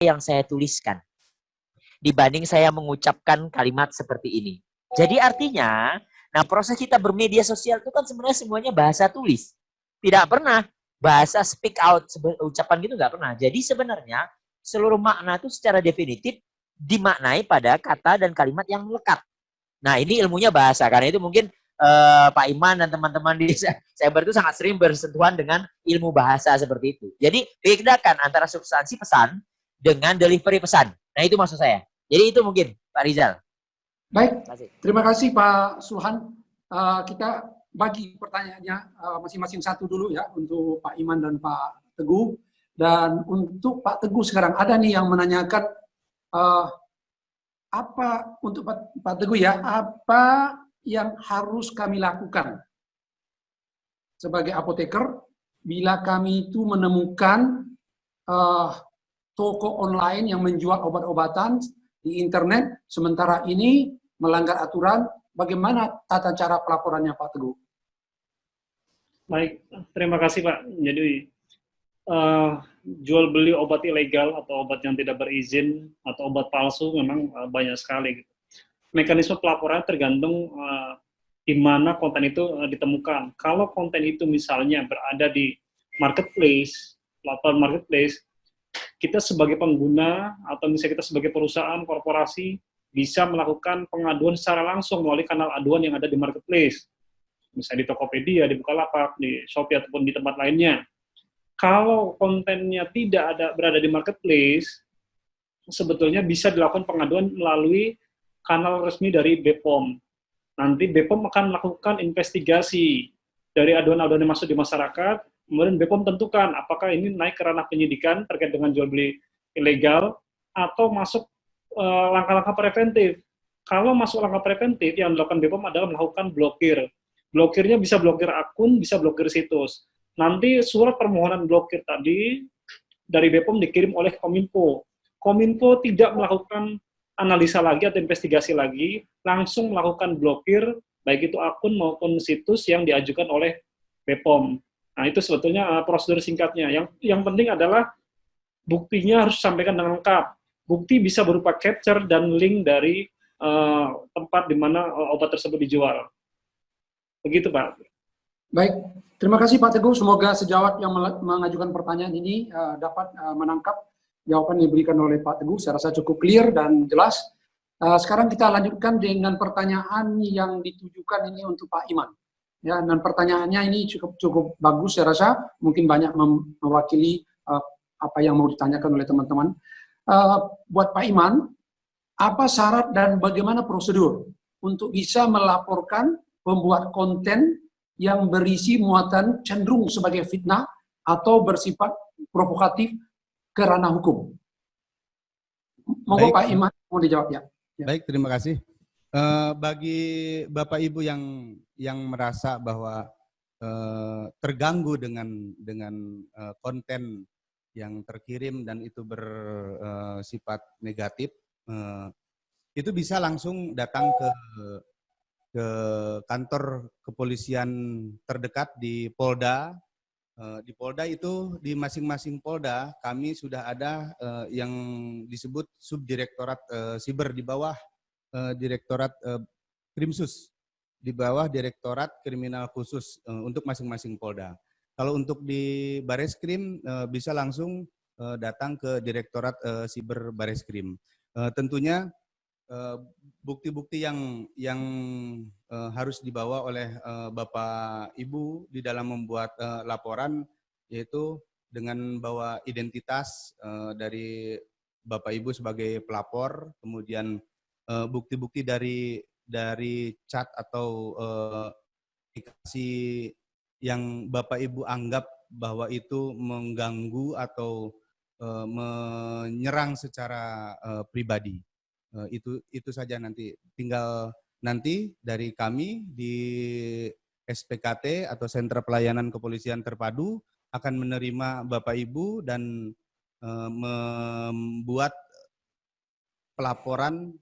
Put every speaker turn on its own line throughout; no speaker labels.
yang saya tuliskan dibanding saya mengucapkan kalimat seperti ini. Jadi artinya, nah proses kita bermedia sosial itu kan sebenarnya semuanya bahasa tulis. Tidak pernah bahasa speak out, ucapan gitu nggak pernah. Jadi sebenarnya seluruh makna itu secara definitif dimaknai pada kata dan kalimat yang melekat. Nah ini ilmunya bahasa, karena itu mungkin Pak Iman dan teman-teman di cyber itu sangat sering bersentuhan dengan ilmu bahasa seperti itu. Jadi bedakan antara substansi pesan dengan delivery pesan. Nah itu maksud saya. Jadi itu mungkin Pak Rizal.
Baik, terima kasih Pak Suhan. Kita bagi pertanyaannya masing-masing satu dulu ya untuk Pak Iman dan Pak Teguh. Dan untuk Pak Teguh sekarang ada nih yang menanyakan apa untuk Pak Teguh ya, apa yang harus kami lakukan sebagai apoteker bila kami itu menemukan toko online yang menjual obat-obatan di internet, sementara ini melanggar aturan, bagaimana tata cara pelaporannya Pak Teguh?
Baik, terima kasih Pak. Jadi jual beli obat ilegal atau obat yang tidak berizin atau obat palsu memang banyak sekali. Mekanisme pelaporan tergantung di mana konten itu ditemukan. Kalau konten itu misalnya berada di marketplace, platform marketplace, kita sebagai pengguna atau misalnya kita sebagai perusahaan, korporasi, bisa melakukan pengaduan secara langsung melalui kanal aduan yang ada di marketplace. Misalnya di Tokopedia, di Bukalapak, di Shopee, ataupun di tempat lainnya. Kalau kontennya tidak berada di marketplace, sebetulnya bisa dilakukan pengaduan melalui kanal resmi dari BPOM. Nanti BPOM akan melakukan investigasi dari aduan-aduan yang masuk di masyarakat, kemudian BPOM tentukan apakah ini naik ke ranah penyidikan terkait dengan jual beli ilegal atau masuk langkah-langkah preventif. Kalau masuk langkah preventif, yang dilakukan BPOM adalah melakukan blokir. Blokirnya bisa blokir akun, bisa blokir situs. Nanti surat permohonan blokir tadi dari BPOM dikirim oleh Kominfo. Kominfo tidak melakukan analisa lagi atau investigasi lagi, langsung melakukan blokir, baik itu akun maupun situs yang diajukan oleh BPOM. Nah, itu sebetulnya prosedur singkatnya. Yang penting adalah buktinya harus disampaikan dengan lengkap. Bukti bisa berupa capture dan link dari tempat di mana obat tersebut dijual. Begitu, Pak.
Baik, terima kasih Pak Teguh. Semoga sejawat yang mengajukan pertanyaan ini dapat menangkap jawaban yang diberikan oleh Pak Teguh. Saya rasa cukup clear dan jelas. Sekarang kita lanjutkan dengan pertanyaan yang ditujukan ini untuk Pak Iman. Ya, dan pertanyaannya ini cukup bagus, saya rasa mungkin banyak mewakili apa yang mau ditanyakan oleh teman-teman. Buat Pak Iman, apa syarat dan bagaimana prosedur untuk bisa melaporkan pembuat konten yang berisi muatan cenderung sebagai fitnah atau bersifat provokatif ke ranah hukum? Monggo Pak Iman, mau dijawab ya.
Baik, terima kasih. Bagi Bapak Ibu yang merasa bahwa terganggu dengan konten yang terkirim dan itu bersifat negatif, itu bisa langsung datang ke kantor kepolisian terdekat di Polda. Di Polda itu, di masing-masing Polda kami sudah ada yang disebut subdirektorat siber di bawah Direktorat Krimsus, di bawah Direktorat Kriminal Khusus untuk masing-masing Polda. Kalau untuk di Bareskrim bisa langsung datang ke Direktorat Siber Bareskrim. Tentunya bukti-bukti yang harus dibawa oleh Bapak Ibu di dalam membuat laporan, yaitu dengan bawa identitas dari Bapak Ibu sebagai pelapor, kemudian bukti-bukti dari chat atau aplikasi yang Bapak Ibu anggap bahwa itu mengganggu atau menyerang secara pribadi. Itu saja, nanti tinggal nanti dari kami di SPKT atau Sentra Pelayanan Kepolisian Terpadu akan menerima Bapak Ibu dan membuat pelaporan,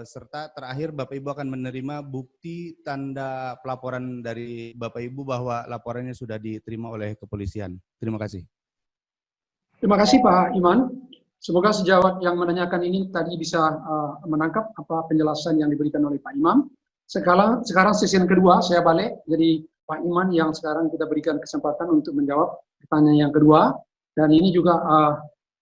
serta terakhir Bapak Ibu akan menerima bukti tanda pelaporan dari Bapak Ibu bahwa laporannya sudah diterima oleh kepolisian. Terima kasih.
Terima kasih Pak Iman. Semoga sejawat yang menanyakan ini tadi bisa menangkap apa penjelasan yang diberikan oleh Pak Imam. Sekarang sesi yang kedua saya balik, jadi Pak Iman yang sekarang kita berikan kesempatan untuk menjawab pertanyaan yang kedua. Dan ini juga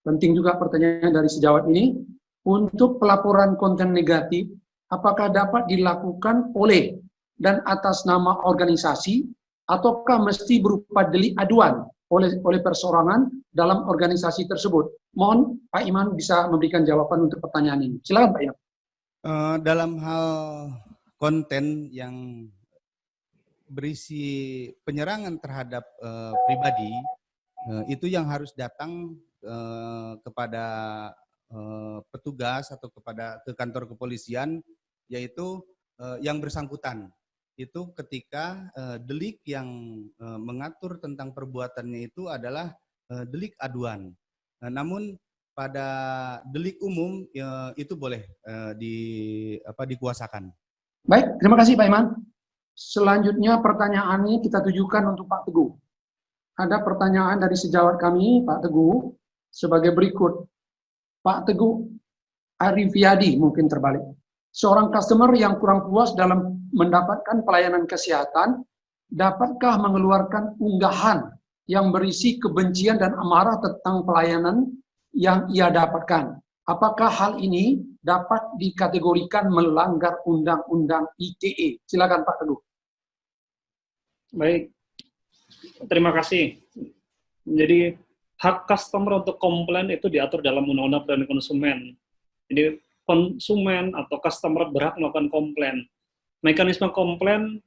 penting juga pertanyaan dari sejawat ini. Untuk pelaporan konten negatif, apakah dapat dilakukan oleh dan atas nama organisasi, ataukah mesti berupa delik aduan oleh perseorangan dalam organisasi tersebut? Mohon Pak Iman bisa memberikan jawaban untuk pertanyaan ini. Silakan Pak Iman.
Dalam hal konten yang berisi penyerangan terhadap pribadi, itu yang harus datang kepada petugas atau ke kantor kepolisian, yaitu yang bersangkutan. Itu ketika delik yang mengatur tentang perbuatannya itu adalah delik aduan. Namun pada delik umum itu boleh dikuasakan.
Baik, terima kasih Pak Iman. Selanjutnya pertanyaannya kita tujukan untuk Pak Teguh. Ada pertanyaan dari sejawat kami, Pak Teguh, sebagai berikut. Pak Teguh Arifiadi, mungkin terbalik. Seorang customer yang kurang puas dalam mendapatkan pelayanan kesehatan, dapatkah mengeluarkan unggahan yang berisi kebencian dan amarah tentang pelayanan yang ia dapatkan? Apakah hal ini dapat dikategorikan melanggar Undang-Undang ITE? Silakan Pak Teguh.
Baik, terima kasih. Jadi hak customer untuk komplain itu diatur dalam Undang-Undang Perlindungan Konsumen. Jadi konsumen atau customer berhak melakukan komplain. Mekanisme komplain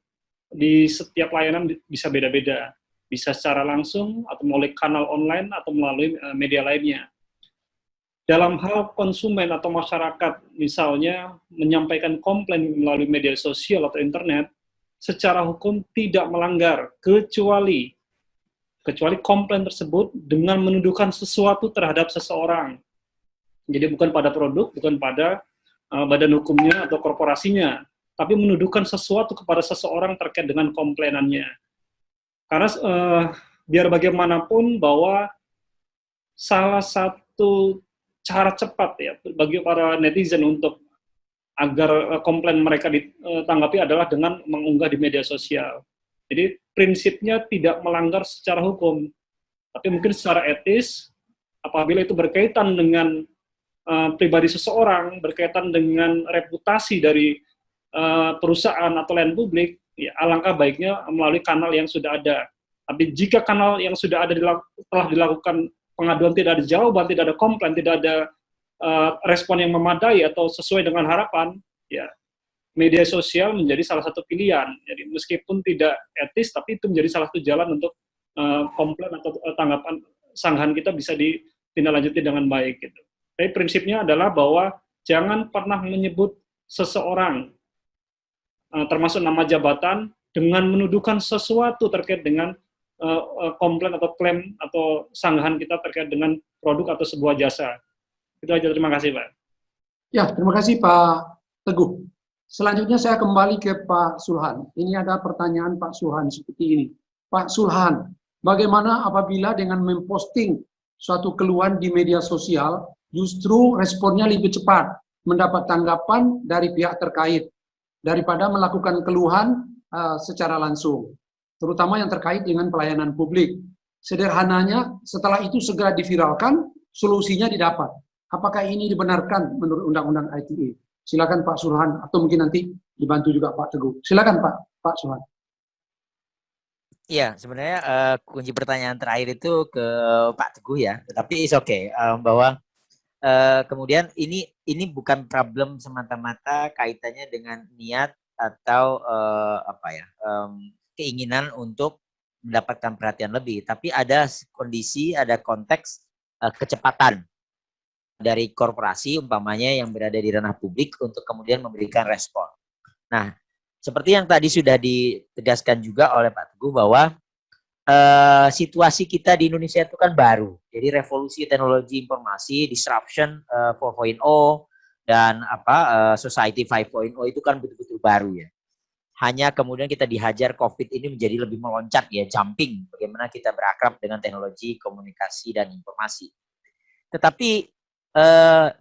di setiap layanan bisa beda-beda. Bisa secara langsung atau melalui kanal online atau melalui media lainnya. Dalam hal konsumen atau masyarakat, misalnya menyampaikan komplain melalui media sosial atau internet, secara hukum tidak melanggar, kecuali komplain tersebut dengan menuduhkan sesuatu terhadap seseorang. Jadi bukan pada produk, bukan pada badan hukumnya atau korporasinya, tapi menuduhkan sesuatu kepada seseorang terkait dengan komplainannya. Karena biar bagaimanapun bahwa salah satu cara cepat ya bagi para netizen untuk agar komplain mereka ditanggapi adalah dengan mengunggah di media sosial. Jadi prinsipnya tidak melanggar secara hukum, tapi mungkin secara etis apabila itu berkaitan dengan pribadi seseorang, berkaitan dengan reputasi dari perusahaan atau lain publik, ya alangkah baiknya melalui kanal yang sudah ada. Tapi jika kanal yang sudah ada telah dilakukan pengaduan, tidak ada jawaban, tidak ada komplain, tidak ada respon yang memadai atau sesuai dengan harapan, ya media sosial menjadi salah satu pilihan. Jadi meskipun tidak etis, tapi itu menjadi salah satu jalan untuk komplain atau tanggapan sanggahan kita bisa ditindaklanjuti dengan baik. Gitu. Tapi prinsipnya adalah bahwa jangan pernah menyebut seseorang, termasuk nama jabatan, dengan menuduhkan sesuatu terkait dengan komplain atau klaim atau sanggahan kita terkait dengan produk atau sebuah jasa. Itu aja, terima kasih Pak.
Ya, terima kasih Pak Teguh. Selanjutnya saya kembali ke Pak Sulhan. Ini ada pertanyaan Pak Sulhan seperti ini. Pak Sulhan, bagaimana apabila dengan memposting suatu keluhan di media sosial, justru responnya lebih cepat, mendapat tanggapan dari pihak terkait, daripada melakukan keluhan secara langsung, terutama yang terkait dengan pelayanan publik. Sederhananya, setelah itu segera diviralkan, solusinya didapat. Apakah ini dibenarkan menurut Undang-Undang ITE? Silakan Pak Sulhan, atau mungkin nanti dibantu juga Pak Teguh. Silakan Pak Sulhan.
Iya, sebenarnya kunci pertanyaan terakhir itu ke Pak Teguh ya, tetapi it's okay bahwa kemudian ini bukan problem semata-mata kaitannya dengan niat atau keinginan untuk mendapatkan perhatian lebih, tapi ada kondisi, ada konteks kecepatan dari korporasi umpamanya yang berada di ranah publik untuk kemudian memberikan respon. Nah, seperti yang tadi sudah ditegaskan juga oleh Pak Teguh bahwa situasi kita di Indonesia itu kan baru. Jadi revolusi teknologi informasi, disruption 4.0 dan society 5.0 itu kan betul-betul baru ya. Hanya kemudian kita dihajar COVID ini menjadi lebih meloncat ya, jumping bagaimana kita berakrab dengan teknologi komunikasi dan informasi. Tetapi dalam